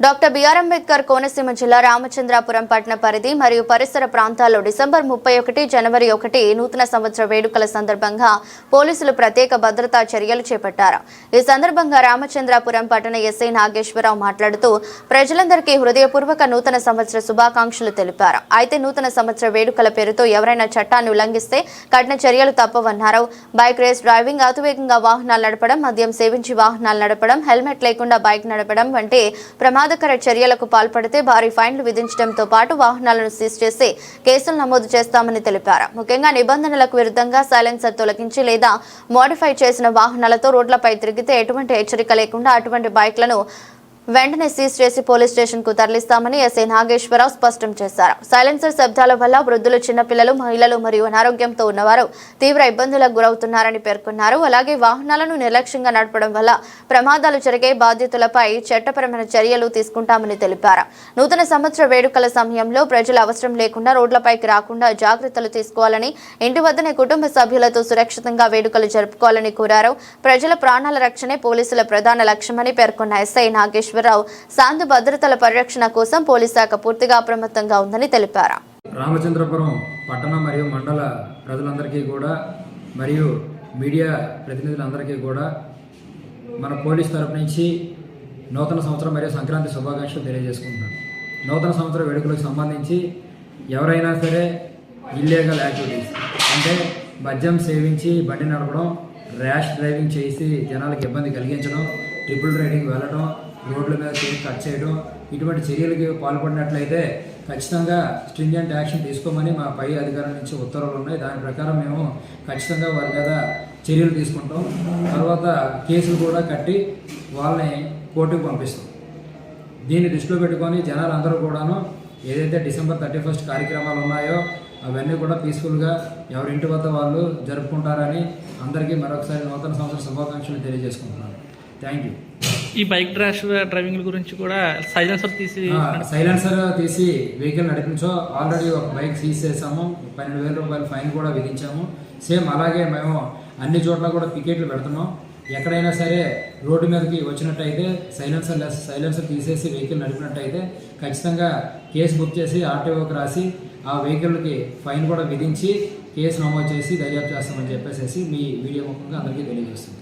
Doctor BR Ambedkar Konaseema జిల్లా రామచంద్రాపురం పట్టణ పరిధి మరియు పరిసర ప్రాంతాల్లో డిసెంబర్ 31, జనవరి 1 నూతన సంవత్సర వేడుకల సందర్భంగా పోలీసులు ప్రత్యేక భద్రతా చర్యలు చేపట్టారు. ఈ సందర్భంగా రామచంద్రాపురం పట్టణ ఎస్ఐ నాగేశ్వరరావు మాట్లాడుతూ ప్రజలందరికీ హృదయపూర్వక నూతన సంవత్సర శుభాకాంక్షలు తెలిపారు. అయితే నూతన సంవత్సర వేడుకల పేరుతో ఎవరైనా చట్టాన్ని ఉల్లంఘిస్తే కఠిన చర్యలు తప్పవన్నారు. బైక్ రేస్, డ్రైవింగ్, అతివేగంగా వాహనాలు నడపడం, మద్యం సేవించి వాహనాలు నడపడం, హెల్మెట్ లేకుండా బైక్ నడపడం వంటి ప్రమాదకర చర్యలకు పాల్పడితే భారీ ఫైన్లు విధించడంతో పాటు వాహనాలను సీజ్ చేసి కేసులు నమోదు చేస్తామని తెలిపారు. ముఖ్యంగా నిబంధనలకు విరుద్ధంగా సైలెన్సర్ తొలగించి లేదా మోడిఫై చేసిన వాహనాలతో రోడ్లపై తిరిగితే ఎటువంటి హెచ్చరిక లేకుండా అటువంటి బైక్లను వెంటనే సీజ్ చేసి పోలీస్ స్టేషన్ కు తరలిస్తామని ఎస్ఐ నాగేశ్వరరావు స్పష్టం చేశారు. సైలెన్సర్ శబ్దాల వల్ల వృద్ధులు, చిన్నపిల్లలు, మహిళలు మరియు అనారోగ్యంతో ఉన్నవారు తీవ్ర ఇబ్బందులకు గురవుతున్నారని పేర్కొన్నారు. అలాగే వాహనాలను నిర్లక్ష్యంగా నడపడం వల్ల ప్రమాదాలు జరిగే బాధ్యతలపై చట్టపరమైన చర్యలు తీసుకుంటామని తెలిపారు. నూతన సంవత్సర వేడుకల సమయంలో ప్రజలు అవసరం లేకుండా రోడ్లపైకి రాకుండా జాగ్రత్తలు తీసుకోవాలని, ఇంటి వద్దనే కుటుంబ సభ్యులతో సురక్షితంగా వేడుకలు జరుపుకోవాలని కోరారు. ప్రజల ప్రాణాల రక్షణే పోలీసుల ప్రధాన లక్ష్యమని పేర్కొన్న ఎస్ఐ నాగేశ్వరరావు శాంతి భద్రతల పరిరక్షణ కోసం పోలీస్ శాఖ పూర్తిగా అప్రమత్తంగా ఉందని తెలిపారు. రామచంద్రపురం పట్టణ మరియు మండల ప్రజలందరికీ కూడా మరియు మీడియా ప్రతినిధులందరికీ కూడా మన పోలీస్ తరపు నుంచి నూతన సంవత్సరం మరియు సంక్రాంతి శుభాకాంక్షలు తెలియజేసుకుంటున్నాం. నూతన సంవత్సర వేడుకలకు సంబంధించి ఎవరైనా సరే ఇల్లీగల్ యాక్టివిటీస్ అంటే మద్యం సేవించి బండి నడపడం, ర్యాష్ డ్రైవింగ్ చేసి జనాలకు ఇబ్బంది కలిగించడం, ట్రిపుల్ రైడింగ్ వెళ్ళడం, రోడ్ల మీద కేక్ కట్ చేయడం, ఇటువంటి చర్యలకి పాల్పడినట్లయితే ఖచ్చితంగా స్ట్రింజెంట్ యాక్షన్ తీసుకోమని మా పై అధికారుల నుంచి ఉత్తర్వులు ఉన్నాయి. దాని ప్రకారం మేము ఖచ్చితంగా వారి మీద చర్యలు తీసుకుంటాం. తర్వాత కేసులు కూడా కట్టి వాళ్ళని కోర్టుకు పంపిస్తాం. దీన్ని దృష్టిలో పెట్టుకొని జనాలందరూ కూడాను ఏదైతే డిసెంబర్ 31 కార్యక్రమాలు ఉన్నాయో అవన్నీ కూడా పీస్ఫుల్గా ఎవరింటి వద్ద వాళ్ళు జరుపుకుంటారని అందరికీ మరొకసారి నూతన సంవత్సర శుభాకాంక్షలు తెలియజేసుకుంటున్నాను. Thank you. ఈ బైక్ డ్రైవింగ్ గురించి కూడా సైలెన్సర్ తీసి వెహికల్ నడిపించో ఆల్రెడీ ఒక బైక్ సీజ్ చేసాము. 12,000 రూపాయల ఫైన్ కూడా విధించాము. సేమ్ అలాగే మేము అన్ని చోట్ల కూడా పికెట్లు పెడుతున్నాం. ఎక్కడైనా సరే రోడ్డు మీదకి వచ్చినట్టయితే సైలెన్సర్ తీసేసి వెహికల్ నడిపినట్టయితే ఖచ్చితంగా కేసు బుక్ చేసి ఆర్టీఓకి రాసి ఆ వెహికల్కి ఫైన్ కూడా విధించి కేసు నమోదు చేసి దర్యాప్తు చేస్తామని చెప్పేసి మీ వీడియో ముఖంగా అందరికీ తెలియజేస్తుంది.